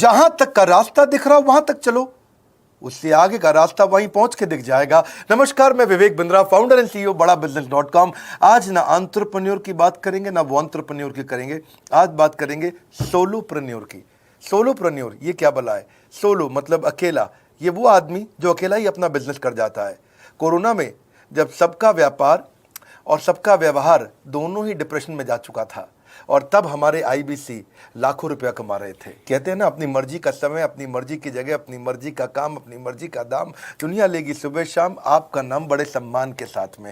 जहां तक का रास्ता दिख रहा हो वहां तक चलो, उससे आगे का रास्ता वहीं पहुंच के दिख जाएगा। नमस्कार, मैं Vivek Bindra, founder and CEO बड़ा बिजनेस.com। आज ना एंटरप्रेन्योर की बात करेंगे ना वो एंटरप्रेन्योर की करेंगे, आज बात करेंगे सोलोप्रेन्योर की। सोलोप्रेन्योर ये क्या भला है? सोलो मतलब अकेला, ये वो आदमी जो अकेला ही अपना बिजनेस कर जाता है। कोरोना में जब सबका व्यापार और सबका व्यवहार दोनों ही डिप्रेशन में जा चुका था, और तब हमारे आईबीसी लाखों रुपया कमा रहे थे। कहते हैं ना, अपनी मर्जी का समय, अपनी मर्जी की जगह, अपनी मर्जी का काम, अपनी मर्जी का दाम, दुनिया लेगी सुबह शाम आपका नाम बड़े सम्मान के साथ में।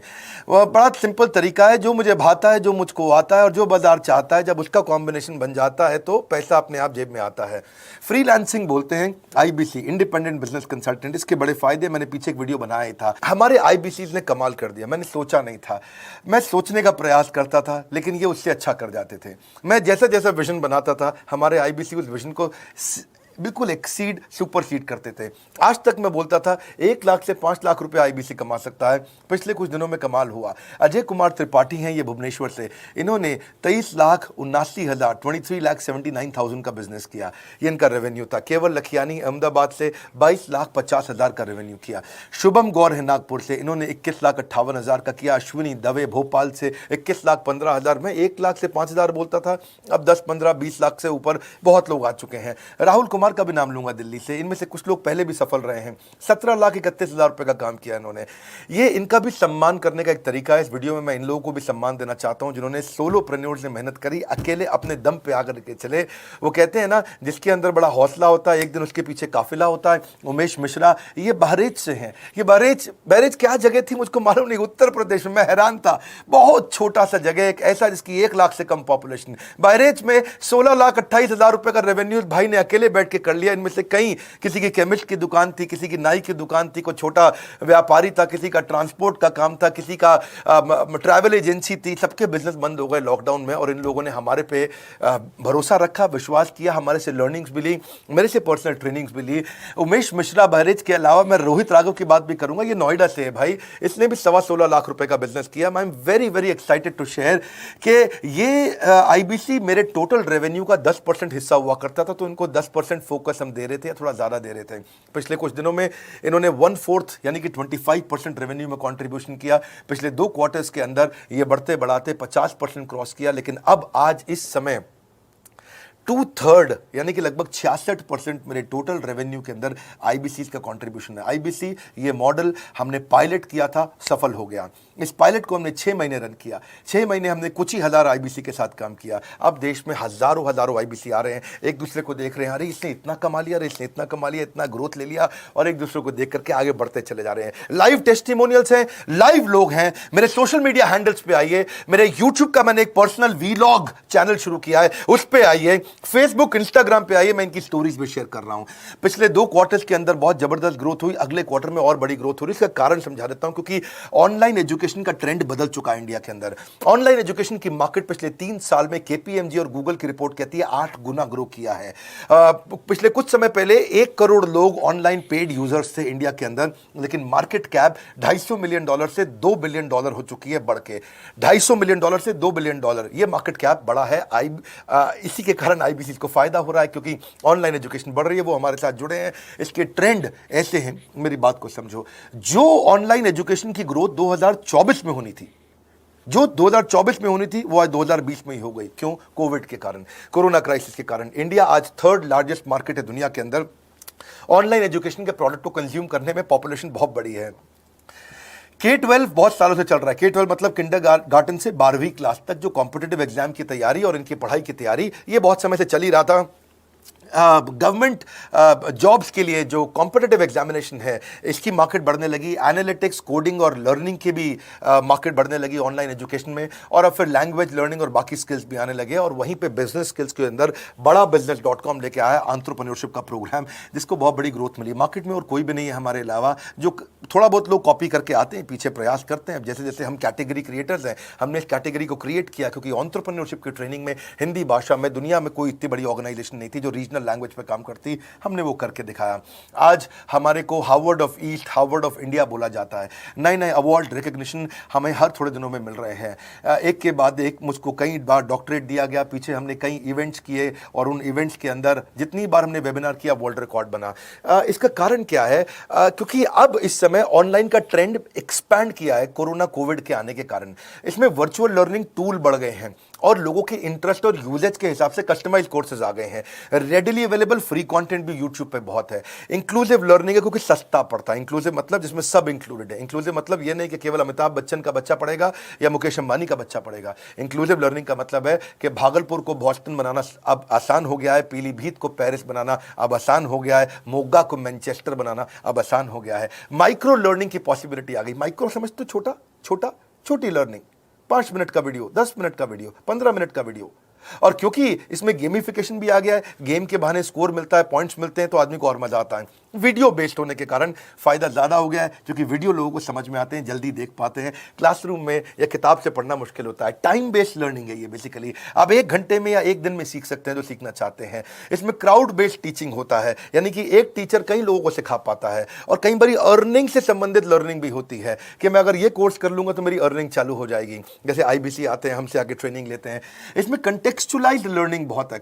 वह बड़ा सिंपल तरीका है, जो मुझे भाता है, जो मुझको आता है और जो बाजार चाहता है, जब उसका कॉम्बिनेशन बन जाता है तो पैसा अपने आप जेब में आता है। फ्रीलांसिंग बोलते हैं आईबीसी, इंडिपेंडेंट बिजनेस कंसल्टेंट। इसके बड़े फायदे मैंने पीछे एक वीडियो बनाया ही था। हमारे आईबीसी ने कमाल कर दिया, मैंने सोचा नहीं था। मैं सोचने का प्रयास करता था लेकिन ये उससे अच्छा कर जाते थे। मैं जैसा जैसा विजन बनाता था, हमारे आईबीसी उस विजन को बिल्कुल एक्सीड सुपरसीड करते थे। आज तक मैं बोलता था 1 लाख से 5 लाख रुपए आईबीसी कमा सकता है। पिछले कुछ दिनों में कमाल हुआ। अजय कुमार त्रिपाठी हैं ये भुवनेश्वर से, इन्होंने 23,79,000 23,79,000 का बिजनेस किया। ये इनका रेवेन्यू था। केवल लखियानी अहमदाबाद से 22,50,000 का रेवेन्यू किया। शुभम गौर है नागपुर से, इन्होंने 21,58,000 का किया। अश्विनी दवे भोपाल से 21,15,000। मैं 1 लाख से 5,000 बोलता था, अब 10, 15, 20 लाख से ऊपर बहुत लोग आ चुके हैं। राहुल कुमार का भी नाम लूंगा दिल्ली से, इनमें से कुछ लोग पहले भी सफल रहे हैं। 17,31,000 रुपए का काम किया इन्होंने। ये इनका भी सम्मान करने का एक तरीका है। इस वीडियो में मैं इन लोगों को भी सम्मान देना चाहता हूं जिन्होंने सोलोप्रेन्योर से मेहनत करी, अकेले अपने दम पे आकर के चले। वो कहते हैं ना, जिसके अंदर बड़ा हौसला होता है एक दिन उसके पीछे काफिला होता है। उमेश मिश्रा ये बहरेच से हैं। ये बहरेच क्या जगह थी मुझको मालूम नहीं, उत्तर प्रदेश में। मैं हैरान था, बहुत छोटा सा जगह, एक ऐसा जिसकी 1 लाख से कम पॉपुलेशन। बहरेच में 16,28,000 रुपए का रेवेन्यू भाई ने अकेले बैठ के कर लिया। इनमें से कई, किसी की केमिस्ट की दुकान थी, किसी की नाई की दुकान थी, कोई छोटा व्यापारी था, किसी का ट्रांसपोर्ट का काम था, किसी का ट्रैवल एजेंसी थी। सबके बिजनेस बंद हो गए लॉकडाउन में, और इन लोगों ने हमारे पे भरोसा रखा, विश्वास किया, हमारे से लर्निंग्स भी ली, मेरे से पर्सनल ट्रेनिंग्स भी ली। उमेश मिश्रा बहरेज के अलावा मैं रोहित राघव की बात भी करूंगा, ये नोएडा से है भाई, इसने भी 16.25 लाख रुपए का बिजनेस किया। I am very very excited to share कि ये आईबीसी मेरे टोटल रेवेन्यू का 10% हिस्सा हुआ करता था, तो इनको 10% फोकस हम दे रहे थे, थोड़ा ज्यादा दे रहे थे। पिछले कुछ दिनों में इन्होंने 1/4 यानी कि 25% रेवेन्यू में कंट्रीब्यूशन किया। पिछले 2 क्वार्टर्स के अंदर ये बढ़ते बढ़ाते 50% क्रॉस किया। लेकिन अब आज इस समय 2/3 यानी कि लगभग 66% मेरे टोटल रेवेन्यू के अंदर आईबीसी का कंट्रीब्यूशन है। आईबीसी ये मॉडल हमने पायलट किया था, सफल हो गया। इस पायलट को हमने 6 महीने रन किया। 6 महीने हमने कुछ ही हज़ार आईबीसी के साथ काम किया। अब देश में हजारों हजारों आईबीसी आ रहे हैं, एक दूसरे को देख रहे हैं, अरे इसने इतना कमा लिया, अरे इसने इतना कमा लिया, इतना ग्रोथ ले लिया, और एक दूसरे को देख करके आगे बढ़ते चले जा रहे हैं। लाइव टेस्टिमोनियल्स हैं, लाइव लोग हैं। मेरे सोशल मीडिया हैंडल्स पे आइए, मेरे यूट्यूब का मैंने एक पर्सनल वीलॉग चैनल शुरू किया है, उस पर आइए, फेसबुक इंस्टाग्राम पे आइए, मैं इनकी स्टोरीज भी शेयर कर रहा हूं। पिछले 2 क्वार्टर्स के अंदर बहुत जबरदस्त ग्रोथ हुई, अगले क्वार्टर में और बड़ी ग्रोथ हो रही है। इसका कारण समझा देता हूं, क्योंकि ऑनलाइन एजुकेशन का ट्रेंड बदल चुका है इंडिया के अंदर। ऑनलाइन एजुकेशन की मार्केट पिछले 3 साल में केपीएमजी और गूगल की रिपोर्ट कहती है 8 गुना ग्रो किया है। पिछले कुछ समय पहले 1 करोड़ लोग ऑनलाइन पेड यूजर्स थे इंडिया के अंदर, लेकिन मार्केट कैप $250 मिलियन से $2 बिलियन हो चुकी है, बढ़ के $250 मिलियन से $2 बिलियन। ये मार्केट कैप बड़ा है। इसी के कारण आईबीसी को फायदा हो रहा है, क्योंकि ऑनलाइन एजुकेशन बढ़ रही है, वो हमारे साथ जुड़े हैं। इसके ट्रेंड ऐसे हैं, मेरी बात को समझो। जो ऑनलाइन एजुकेशन की ग्रोथ 2024 में होनी थी, जो 2024 में होनी थी, वो आज 2020 में ही हो गई। क्यों? कोविड के कारण, कोरोना क्राइसिस के कारण। इंडिया आज 3rd लार्जेस्ट मार्केट है दुनिया के अंदर। ऑनलाइन एजुकेशन के प्रोडक्ट को कंज्यूम करने में पॉपुलेशन बहुत बड़ी है। K-12 बहुत सालों से चल रहा है। K-12 मतलब किंडरगार्टन से 12वीं क्लास तक, जो कॉम्पिटिटिव एग्जाम की तैयारी और इनकी पढ़ाई की तैयारी, ये बहुत समय से चल ही रहा था। गवर्नमेंट जॉब्स के लिए जो कॉम्पिटिटिव एग्जामिनेशन है, इसकी मार्केट बढ़ने लगी। एनालिटिक्स, कोडिंग और लर्निंग की भी मार्केट बढ़ने लगी ऑनलाइन एजुकेशन में, और अब फिर लैंग्वेज लर्निंग और बाकी स्किल्स भी आने लगे। और वहीं पे बिजनेस स्किल्स के अंदर बड़ा बिजनेस.com लेके आया एंटरप्रेन्योरशिप का प्रोग्राम, जिसको बहुत बड़ी ग्रोथ मिली मार्केट में। और कोई भी नहीं है हमारे अलावा, जो थोड़ा बहुत लोग कॉपी करके आते हैं, पीछे प्रयास करते हैं। जैसे जैसे हम कैटेगरी क्रिएटर्स हैं, हमने इस कैटेगरी को क्रिएट किया, क्योंकि एंटरप्रेन्योरशिप की ट्रेनिंग में हिंदी भाषा में दुनिया में कोई इतनी बड़ी ऑर्गेनाइजेशन नहीं थी जो रीजनल ओरिजिनल लैंग्वेज पे काम करती, हमने वो करके दिखाया। आज हमारे को Harvard of east, Harvard of India बोला जाता है। नए नए अवार्ड रिकग्निशन हमें हर थोड़े दिनों में मिल रहे हैं, एक के बाद एक। मुझको कई बार डॉक्टरेट दिया गया, पीछे हमने कई इवेंट्स किए और उन इवेंट्स के अंदर जितनी बार हमने वेबिनार किया वर्ल्ड रिकॉर्ड बना। इसका कारण क्या है? क्योंकि अब इस समय ऑनलाइन का ट्रेंड एक्सपैंड किया है कोरोना कोविड के आने के कारण। इसमें वर्चुअल लर्निंग टूल बढ़ गए हैं और लोगों के इंटरेस्ट और यूजेज के हिसाब से कस्टमाइज कोर्सेज आ गए हैं। रेडिली अवेलेबल फ्री कंटेंट भी यूट्यूब पे बहुत है। इंक्लूसिव लर्निंग है क्योंकि सस्ता पड़ता है। इंक्लूसिव मतलब जिसमें सब इंक्लूडेड है। इंक्लूसिव मतलब ये नहीं कि केवल अमिताभ बच्चन का बच्चा पढ़ेगा या मुकेश अंबानी का बच्चा पढ़ेगा। इंक्लूसिव लर्निंग का मतलब है कि भागलपुर को बॉस्टन बनाना अब आसान हो गया है, पीलीभीत को पेरिस बनाना अब आसान हो गया है, मोगा को मैनचेस्टर बनाना अब आसान हो गया है। माइक्रो लर्निंग की पॉसिबिलिटी आ गई। माइक्रो समझ तो छोटा छोटा, छोटी लर्निंग, 5 मिनट का वीडियो, 10 मिनट का वीडियो, 15 मिनट का वीडियो। और क्योंकि इसमें गेमिफिकेशन भी आ गया है, गेम के बहाने स्कोर मिलता है, पॉइंट्स मिलते हैं, तो आदमी को और मजा आता है। वीडियो बेस्ड होने के कारण फायदा ज्यादा हो गया है, क्योंकि वीडियो लोगों को समझ में आते हैं, जल्दी देख पाते हैं। क्लासरूम में या किताब से पढ़ना मुश्किल होता है। टाइम बेस्ड लर्निंग है ये बेसिकली। आप 1 घंटे में या 1 दिन में सीख सकते हैं जो सीखना चाहते हैं। इसमें क्राउड बेस्ड टीचिंग होता है, यानी कि एक टीचर कई लोगों को सिखा पाता है। और कई बार अर्निंग से संबंधित लर्निंग भी होती है कि मैं अगर ये कोर्स कर लूंगा तो मेरी अर्निंग चालू हो जाएगी। जैसे IBC आते हैं, हमसे आगे ट्रेनिंग लेते हैं। इसमें कंटेक्चुअलाइज्ड लर्निंग बहुत है।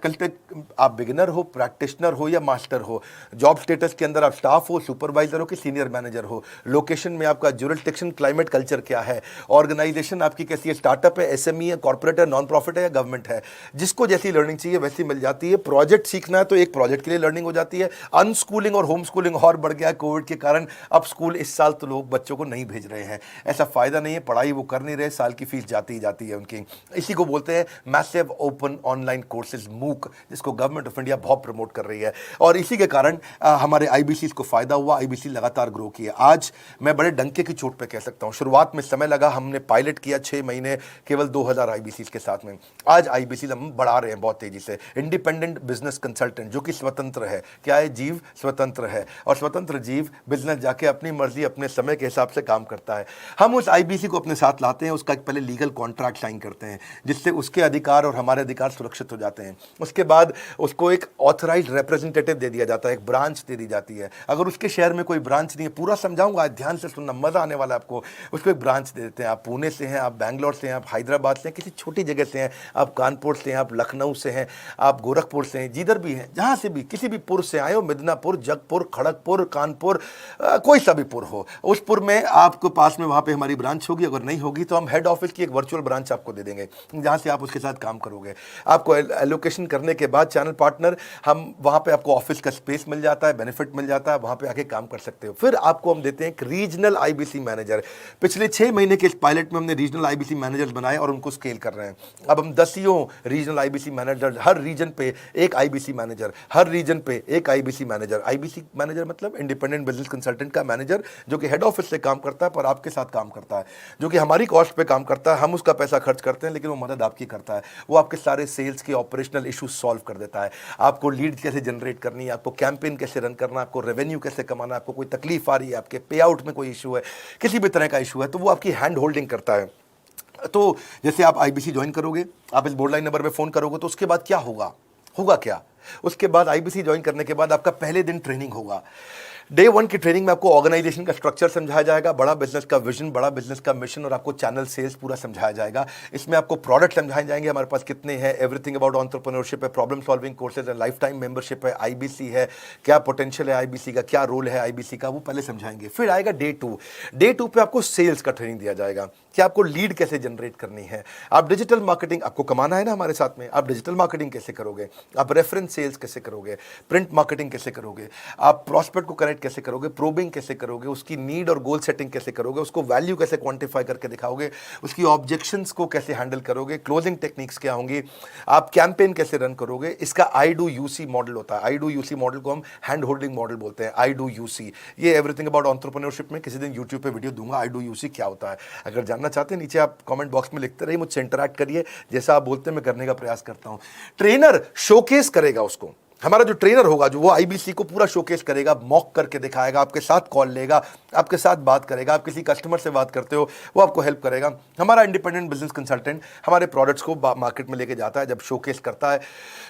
आप बिगिनर हो, प्रैक्टिशनर हो या मास्टर हो, जॉब स्टेटस के अंदर आप स्टाफ हो, सुपरवाइजर हो कि सीनियर मैनेजर हो, लोकेशन में आपका जुरिस्डिक्शन, क्लाइमेट, कल्चर क्या है, ऑर्गेनाइजेशन आपकी कैसी है, स्टार्टअप है, SME है, कॉर्पोरेट है, नॉन प्रॉफिट है या गवर्नमेंट है, जिसको जैसी लर्निंग चाहिए वैसी मिल जाती है। प्रोजेक्ट सीखना है तो एक प्रोजेक्ट के लिए लर्निंग हो जाती है। अनस्कूलिंग और होम स्कूलिंग और बढ़ गया है कोविड के कारण। अब स्कूल इस साल तो लोग बच्चों को नहीं भेज रहे हैं, ऐसा फायदा नहीं है, पढ़ाई वो कर नहीं रहे, साल की फीस जाती ही जाती है उनकी। इसी को बोलते हैं मैसिव ओपन ऑनलाइन कोर्सेज, मूक, जिसको गवर्नमेंट ऑफ इंडिया बहुत प्रमोट कर रही है। और इसी के कारण हमारे IBC को फायदा हुआ। IBC लगातार ग्रो किया। आज मैं बड़े डंके की चोट पे कह सकता हूं, शुरुआत में समय लगा, हमने पायलट किया 6 महीने केवल 2000 IBC के साथ में। आज IBC हम बढ़ा रहे हैं बहुत तेजी से। इंडिपेंडेंट बिजनेस कंसल्टेंट, जो कि स्वतंत्र है। क्या है? जीव स्वतंत्र है, और स्वतंत्र जीव बिजनेस जाके अपनी मर्जी अपने समय के हिसाब से काम करता है। हम उस IBC को अपने साथ लाते हैं, उसका एक पहले लीगल कॉन्ट्रैक्ट साइन करते हैं, जिससे उसके अधिकार और हमारे अधिकार सुरक्षित हो जाते हैं। उसके बाद उसको एक ऑथराइज्ड रिप्रेजेंटेटिव दे दिया जाता है, एक ब्रांच दे दी जाती है। अगर उसके शहर में कोई ब्रांच नहीं है, पूरा समझाऊंगा, ध्यान से सुनना, मजा आने वाला है आपको। उसको एक ब्रांच दे देते हैं। आप पुणे से हैं, आप बैंगलोर से हैं, आप हैदराबाद से हैं, किसी छोटी जगह से हैं, आप कानपुर से हैं, आप लखनऊ से हैं, आप गोरखपुर से हैं, जिधर भी हैं, जहां से भी, किसी भी पुर से आए हो, मिदनापुर, जगपुर, खड़गपुर, कानपुर, कोई सा भी पुर हो, उस पुर में आपको पास में वहां पे हमारी ब्रांच होगी। अगर नहीं होगी तो हम हेड ऑफिस की एक वर्चुअल ब्रांच आपको दे देंगे, जहां से आप उसके साथ काम करोगे। आपको एलोकेशन करने के बाद चैनल पार्टनर, हम वहां पे आपको ऑफिस का स्पेस मिल जाता है, बेनिफिट मिल जाता है, वहां पे आके काम कर सकते हो। फिर आपको हम देते हैं एक रीजनल IBC मैनेजर। पिछले 6 महीने के इस पायलट में हमने रीजनल IBC मैनेजर बनाए और उनको स्केल कर रहे हैं। अब हम 10 रीजनल IBC मैनेजर, हर रीजन पे एक IBC मैनेजर, हर रीजन पे एक IBC मैनेजर। IBC मैनेजर मतलब इंडिपेंडेंट बिजनेस कंसल्टेंट का मैनेजर, जो कि हेड ऑफिस से काम करता है पर आपके साथ काम करता है, जो कि हमारी कॉस्ट पे काम करता है। हम उसका पैसा खर्च करते हैं, लेकिन वो मदद आपकी करता है। वो आपके सारे सेल्स के ऑपरेशनल इश्यूज सॉल्व कर देता है। आपको लीड कैसे जनरेट करनी है, आपको कैंपेन कैसे रन करना है, आपको रेवेन्यू कैसे कमाना है, आपको कोई तकलीफ आ रही है, आपके पे आउट में कोई इशू है, किसी भी तरह का इशू है, तो वो आपकी हैंड होल्डिंग करता है। तो जैसे आप IBC ज्वाइन करोगे, आप इस बोर्ड लाइन नंबर पे फोन करोगे, तो उसके बाद क्या होगा? होगा क्या? उसके बाद IBC ज्वाइन करने के बाद आपका पहले दिन ट्रेनिंग होगा। डे 1 की ट्रेनिंग में आपको ऑर्गेनाइजेशन का स्ट्रक्चर समझाया जाएगा, बड़ा बिजनेस का विजन, बड़ा बिजनेस का मिशन, और आपको चैनल सेल्स पूरा समझाया जाएगा। इसमें आपको प्रोडक्ट समझाए जाएंगे, हमारे पास कितने हैं, एवरीथिंग अबाउट एंटरप्रेन्योरशिप है, प्रॉब्लम सॉल्विंग कोर्सेज है, लाइफ टाइम मेंबरशिप है, IBC है, क्या पोटेंशियल है IBC का, क्या रोल है IBC का, वो पहले समझाएंगे। फिर आएगा डे 2। डे 2 पे आपको सेल्स का ट्रेनिंग दिया जाएगा कि आपको लीड कैसे जनरेट करनी है। आप डिजिटल मार्केटिंग, आपको कमाना है ना हमारे साथ में, आप डिजिटल मार्केटिंग कैसे करोगे, आप रेफरेंस सेल्स कैसे करोगे, प्रिंट मार्केटिंग कैसे करोगे, आप प्रॉस्पेक्ट को कनेक्ट कैसे करोगे, प्रोबिंग कैसे करोगे, उसकी नीड और गोल सेटिंग कैसे करोगे, उसको वैल्यू कैसे क्वांटिफाई करके दिखाओगे, उसकी ऑब्जेक्शंस को कैसे हैंडल करोगे, क्लोजिंग टेक्निक्स क्या होंगी, आप कैंपेन कैसे रन करोगे। इसका I do UC मॉडल होता है। I do UC मॉडल को हम हैंड होल्डिंग मॉडल बोलते हैं। I do UC, ये एवरीथिंग अबाउट एंटरप्रेन्योरशिप में किसी दिन यूट्यूब पे वीडियो दूंगा, I do UC क्या होता है। अगर जानना चाहते हैं, नीचे आप कमेंट बॉक्स में लिखते रहिए, मुझसे इंटरैक्ट करिए, जैसा आप बोलते हैं मैं करने का प्रयास करता हूं। ट्रेनर शोकेस करेगा उसको, हमारा जो ट्रेनर होगा जो वो आईबीसी को पूरा शोकेस करेगा, मॉक करके दिखाएगा, आपके साथ कॉल लेगा, आपके साथ बात करेगा, आप किसी कस्टमर से बात करते हो वो आपको हेल्प करेगा। हमारा इंडिपेंडेंट बिजनेस कंसल्टेंट हमारे प्रोडक्ट्स को मार्केट में लेके जाता है, जब शोकेस करता है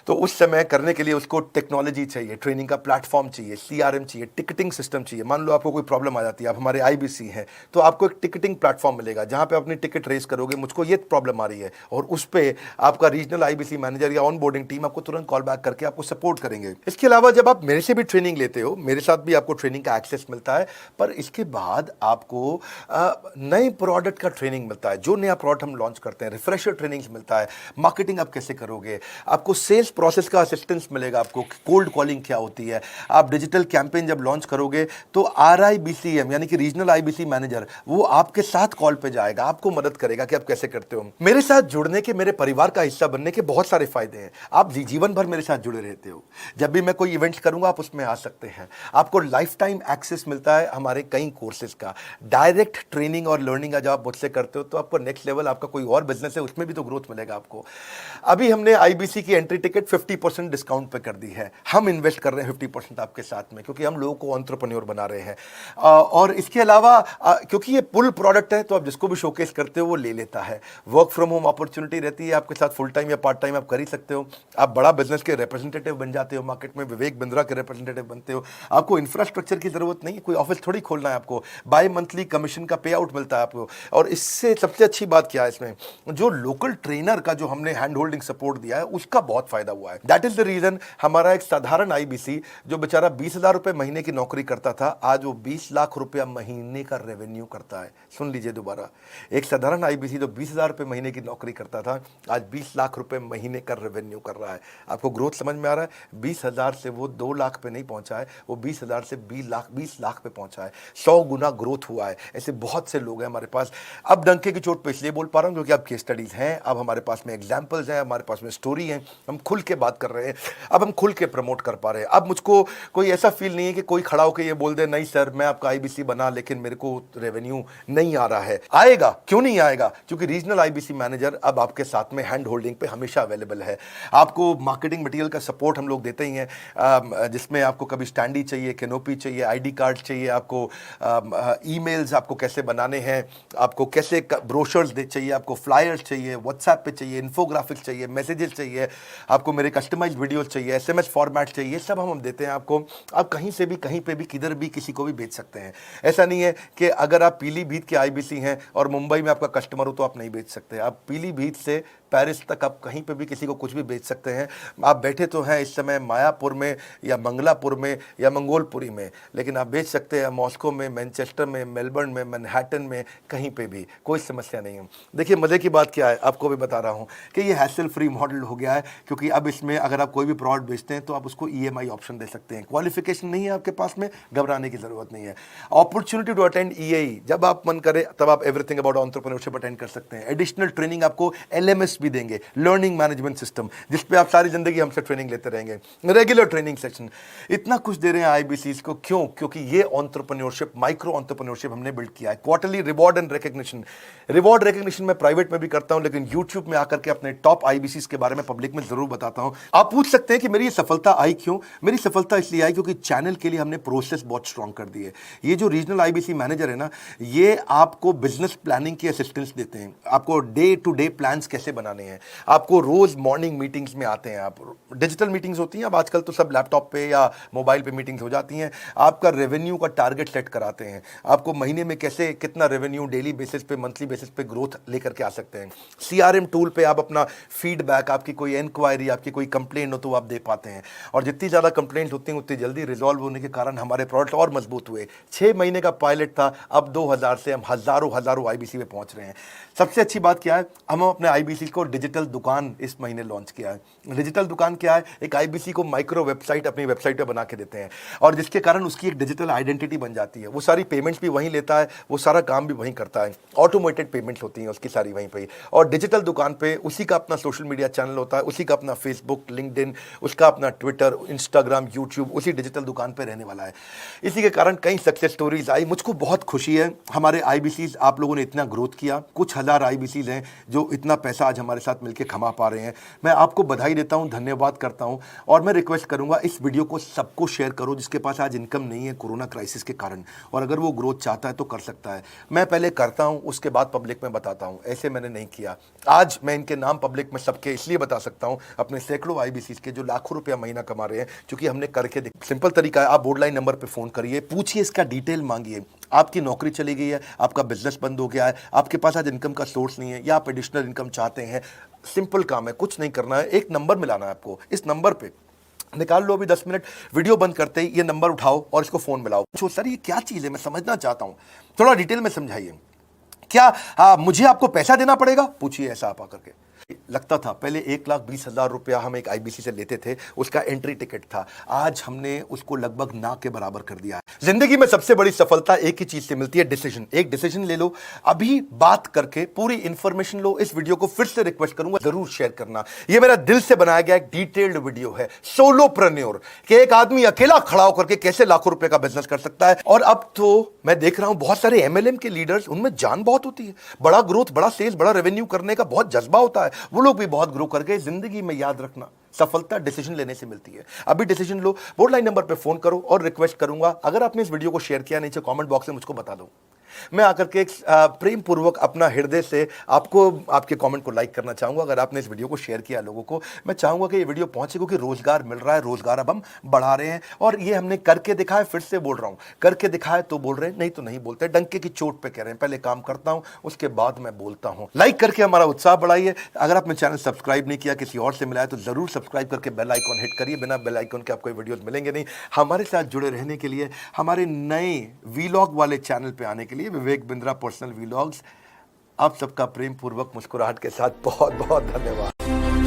तो उस समय करने के लिए उसको टेक्नोलॉजी चाहिए, ट्रेनिंग का प्लेटफॉर्म चाहिए, सीआरएम चाहिए, टिकटिंग सिस्टम चाहिए। मान लो आपको कोई प्रॉब्लम आ जाती है, आप हमारे आईबीसी हैं, तो आपको एक टिकटिंग प्लेटफॉर्म मिलेगा जहां पे अपनी टिकट रेस करोगे, मुझको ये प्रॉब्लम आ रही है, और उस पर आपका रीजनल आईबीसी मैनेजर या ऑन बोर्डिंग टीम आपको तुरंत कॉल बैक करके आपको सपोर्ट करेंगे। इसके अलावा जब आप मेरे से भी ट्रेनिंग लेते हो, मेरे साथ भी आपको ट्रेनिंग का एक्सेस मिलता है, पर इसके बाद आपको नए प्रोडक्ट का ट्रेनिंग मिलता है। जो नया प्रोडक्ट हम लॉन्च करते हैं, रिफ्रेशर ट्रेनिंग्स मिलता है, मार्केटिंग आप कैसे करोगे, आपको सेल्स प्रोसेस का असिस्टेंस मिलेगा, आपको कोल्ड कॉलिंग क्या होती है, आप डिजिटल कैंपेन जब लॉन्च करोगे तो आरआईबीसीएम यानी कि रीजनल आईबीसी मैनेजर वो आपके साथ कॉल पे जाएगा, आपको मदद करेगा कि आप कैसे करते हो। मेरे साथ जुड़ने के, मेरे परिवार का हिस्सा बनने के बहुत सारे फायदे हैं। आप जीवन भर मेरे साथ जुड़े रहते हो, जब भी मैं कोई इवेंट करूंगा आप उसमें आ सकते हैं, आपको लाइफ टाइम एक्सेस मिलता है हमारे कई कोर्सेज का, डायरेक्ट ट्रेनिंग और लर्निंग जब आप मुझसे करते हो तो आपको नेक्स्ट लेवल, आपका कोई और बिजनेस है उसमें भी तो ग्रोथ मिलेगा आपको। अभी हमने आईबीसी की एंट्री टिकट 50% डिस्काउंट पे कर दी है, हम इन्वेस्ट कर रहे हैं 50% आपके साथ में, क्योंकि हम लोगों को एंटरप्रेन्योर बना रहे हैं। और इसके अलावा क्योंकि ये पुल प्रोडक्ट है तो आप जिसको भी शोकेस करते हो वो ले लेता है। वर्क फ्रॉम होम अपॉर्चुनिटी रहती है आपके साथ, फुल टाइम या पार्ट टाइम आप कर ही सकते हो। आप बड़ा बिजनेस के रिप्रेजेंटेटिव बन जाते हो, मार्केट में विवेक बिंद्रा के रिप्रेजेंटेटिव बनते हो। आपको इंफ्रास्ट्रक्चर की जरूरत नहीं है, कोई ऑफिस थोड़ी खोलना है आपको, बाय मंथली कमीशन का पे आउट मिलता है आपको। और इससे सबसे अच्छी बात क्या है, इसमें जो लोकल ट्रेनर का जो हमने हैंड होल्डिंग सपोर्ट दिया है उसका बहुत फायदा हुआ है। दैट इज द रीजन हमारा एक साधारण आईबीसी जो बेचारा 20,000 रुपए महीने की नौकरी करता था, आज वो 20 लाख रुपया महीने का रेवेन्यू करता है। सुन लीजिए दोबारा, एक साधारण आईबीसी जो 20,000 रुपए महीने की नौकरी करता था, आज 20 लाख रुपए महीने का रेवेन्यू कर रहा है। आपको ग्रोथ समझ में आ रहा है? 20,000 से वो 2 लाख पे नहीं पहुंचा है, वो 20,000 से 20 लाख पे पहुंचा है। 100 गुना ग्रोथ हुआ है। ऐसे बहुत से लोग हैं हमारे पास। अब डंके की चोट पे इसलिए बोल पा रहा हूं क्योंकि अब केस स्टडीज हैं, अब हमारे पास में एग्जांपल्स हैं, हमारे पास में स्टोरी है, हम खुल के बात कर रहे हैं, अब हम खुल के प्रमोट कर पा रहे हैं। अब मुझको कोई ऐसा फील नहीं है कि कोई खड़ा होकर ये बोल दे नहीं सर मैं आपका आईबीसी बना लेकिन मेरे को रेवेन्यू नहीं आ रहा है। आएगा, क्यों नहीं आएगा? क्योंकि रीजनल आईबीसी मैनेजर अब आपके साथ में हैंड होल्डिंग पे हमेशा अवेलेबल है। आपको मार्केटिंग मटेरियल का सपोर्ट हम लोग देते ही हैं, जिसमें आपको कभी स्टैंडी चाहिए, कैनोपी चाहिए, आईडी कार्ड चाहिए, आपको ईमेल्स आपको कैसे बनाने हैं, आपको कैसे ब्रोशर्स चाहिए, आपको फ्लायर्स चाहिए, व्हाट्सएप पे चाहिए, इन्फोग्राफिक्स चाहिए, मैसेजेस चाहिए, आपको मेरे कस्टमाइज वीडियोस चाहिए, एसएमएस फॉर्मेट चाहिए, सब हम देते हैं आपको। आप कहीं से भी, कहीं पे भी, किधर भी, किसी को भी बेच सकते हैं। ऐसा नहीं है कि अगर आप पीलीभीत के आईबीसी हैं और मुंबई में आपका कस्टमर हो तो आप नहीं बेच सकते। आप पीलीभीत से पेरिस तक आप कहीं पे भी किसी को कुछ भी बेच सकते हैं। आप बैठे तो हैं इस समय मायापुर में या मंगलापुर में या मंगोलपुरी में, लेकिन आप बेच सकते हैं मॉस्को में, मैनचेस्टर में, मेलबर्न में, मैनहट्टन में, कहीं पे भी, कोई समस्या नहीं है। देखिए मज़े की बात क्या है, आपको भी बता रहा हूँ कि ये हैसल फ्री मॉडल हो गया है, क्योंकि अब इसमें अगर आप कोई भी प्रोडक्ट बेचते हैं तो आप उसको ईएमआई ऑप्शन दे सकते हैं। क्वालिफिकेशन नहीं है आपके पास में, घबराने की जरूरत नहीं है। अपॉर्चुनिटी टू अटेंड ईएई, जब आप मन करे तब आप एवरीथिंग अबाउट एंटरप्रेन्योरशिप अटेंड कर सकते हैं। एडिशनल ट्रेनिंग आपको एलएमएस भी देंगे, लर्निंग मैनेजमेंट सिस्टम, जिस पे आप सारी जिंदगी हमसे ट्रेनिंग लेते रहेंगे, रेगुलर ट्रेनिंग सेक्शन, इतना कुछ दे रहे हैं आईबीसीज को। क्यों? क्योंकि ये एंटरप्रेन्योरशिप, माइक्रो एंटरप्रेन्योरशिप हमने बिल्ड किया है। Quarterly reward and recognition, reward recognition मैं प्राइवेट में भी करता हूं, लेकिन यूट्यूब में आकर के अपने टॉप आईबीसीज के बारे में पब्लिक में जरूर बताता हूं। आप पूछ सकते हैं कि मेरी ये सफलता आई क्यों? मेरी सफलता इसलिए आई क्योंकि चैनल के लिए हमने प्रोसेस बहुत स्ट्रांग कर दी है। ये जो रीजनल आईबीसी मैनेजर है ना, ये आपको बिजनेस प्लानिंग की असिस्टेंस देते हैं, आपको डे टू डे प्लान्स कैसे बनाने हैं, आपको रोज मॉर्निंग मीटिंग्स में आते हैं। आप डिजिटल मीटिंग्स होती हैं, अब आजकल तो सब लैपटॉप पे या मोबाइल पे मीटिंग्स हो जाती हैं। आपका रेवेन्यू का टारगेट सेट कराते हैं, आपको महीने में कैसे कितना रेवेन्यू डेली बेसिस पे, मंथली बेसिस पे ग्रोथ लेकर के आ सकते हैं। सीआरएम टूल पे आप अपना फीडबैक, आपकी कोई इंक्वायरी, आपकी कोई कंप्लेंट हो तो आप दे पाते हैं, और जितनी ज़्यादा कंप्लेंट होती हैं उतनी जल्दी रिजॉल्व होने के कारण हमारे प्रोडक्ट और मजबूत हुए। 6 महीने का पायलट था, अब 2000 से हम हजारों आईबीसी में पहुंच रहे हैं। सबसे अच्छी बात क्या है, हम अपने आईबीसी को डिजिटल दुकान इस महीने लॉन्च किया है। डिजिटल दुकान क्या है? एक आईबीसी को माइक्रो वेबसाइट अपनी वेबसाइट पे बना के देते हैं, और जिसके कारण उसकी एक डिजिटल आइडेंटिटी बन जाती है। वो सारी पेमेंट्स भी वहीं लेता है, वो सारा काम भी वहीं करता है, ऑटोमेटेड पेमेंट्स होती हैं उसकी सारी वहीं पे। और डिजिटल दुकान पे उसी का अपना सोशल मीडिया चैनल होता है, उसी का अपना फेसबुक, लिंक्डइन, उसका अपना ट्विटर, इंस्टाग्राम, यूट्यूब उसी डिजिटल दुकान पे रहने वाला है। इसी के कारण कई सक्सेस स्टोरीज आई। मुझको बहुत खुशी है, हमारे आईबीसीज आप लोगों ने इतना ग्रोथ किया। कुछ हजार आईबीसीज हैं जो इतना पैसा आज हमारे साथ मिलकर कमा पा रहे हैं। मैं आपको बधाई देता हूं, धन्यवाद करता हूं। और मैं रिक्वेस्ट करूंगा इस वीडियो को सबको शेयर करो जिसके पास आज इनकम नहीं है कोरोना क्राइसिस के कारण, और अगर वो ग्रोथ चाहता है तो कर सकता है। मैं पहले करता हूं, उसके बाद पब्लिक में बताता हूं, ऐसे मैंने नहीं किया। आज मैं इनके नाम पब्लिक में सबके इसलिए बता सकता हूं, अपने सैकड़ों आईबीसीज के जो लाखों रुपया महीना कमा रहे हैं, क्योंकि हमने करके सिंपल तरीका है, आप बोर्ड लाइन नंबर पर फोन करिए, पूछिए, इसका डिटेल मांगिए। आपकी नौकरी चली गई है, आपका बिजनेस बंद हो गया है, आपके पास आज इनकम का सोर्स नहीं है, या आप एडिशनल इनकम चाहते हैं, सिंपल काम है, कुछ नहीं करना है, एक नंबर मिलाना है आपको। इस नंबर पे निकाल लो अभी 10 मिनट, वीडियो बंद करते ही ये नंबर उठाओ और इसको फोन मिलाओ। पूछो सर ये क्या चीज है, मैं समझना चाहता हूं, थोड़ा डिटेल में समझाइए। क्या मुझे आपको पैसा देना पड़ेगा, पूछिए ऐसा आप आकर के। लगता था पहले 1,20,000 रुपया हम एक आईबीसी से लेते थे, उसका एंट्री टिकट था, आज हमने उसको लगभग ना के बराबर कर दिया है। जिंदगी में सबसे बड़ी सफलता एक ही चीज से मिलती है, डिसीजन। एक डिसीजन ले लो, अभी बात करके पूरी इंफॉर्मेशन लो। इस वीडियो को फिर से रिक्वेस्ट करूंगा जरूर शेयर करना। ये मेरा दिल से बनाया गया एक डिटेल्ड वीडियो है, सोलोप्रेन्योर, कि एक आदमी अकेला खड़ा होकर के कैसे लाखों रुपए का बिजनेस कर सकता है। और अब तो मैं देख रहा हूं बहुत सारे एमएलएम के लीडर्स, उनमें जान बहुत होती है, बड़ा ग्रोथ, बड़ा सेल्स, बड़ा रेवेन्यू करने का बहुत जज्बा होता है, वो लोग भी बहुत ग्रो कर गए। जिंदगी में याद रखना, सफलता डिसीजन लेने से मिलती है। अभी डिसीजन लो, बोर्ड लाइन नंबर पे फोन करो, और रिक्वेस्ट करूंगा अगर आपने इस वीडियो को शेयर किया, नीचे कमेंट बॉक्स में मुझको बता दो। मैं आकर के एक प्रेम पूर्वक अपना हृदय से आपको आपके कमेंट को लाइक करना चाहूंगा। अगर आपने इस वीडियो को शेयर किया लोगों को, मैं चाहूंगा कि ये वीडियो पहुंचे, क्योंकि रोजगार मिल रहा है, रोजगार अब हम बढ़ा रहे हैं, और ये हमने करके दिखाया। फिर से बोल रहा हूं, करके दिखाए तो बोल रहे हैं, नहीं तो नहीं बोलते, डंके की चोट पे कह रहे हैं। पहले काम करता हूं, उसके बाद मैं बोलता हूं। लाइक करके हमारा उत्साह बढ़ाइए। अगर आपने चैनल सब्सक्राइब नहीं किया, किसी और से मिला है, तो जरूर सब्सक्राइब करके बेल आइकॉन हिट करिए। बिना बेल आइकॉन के आपको वीडियोस मिलेंगे नहीं। हमारे साथ जुड़े रहने के लिए, हमारे नए वीलॉग वाले चैनल पे आने के लिए, विवेक बिंद्रा पर्सनल वीलॉग्स, आप सबका प्रेम पूर्वक मुस्कुराहट के साथ बहुत बहुत धन्यवाद।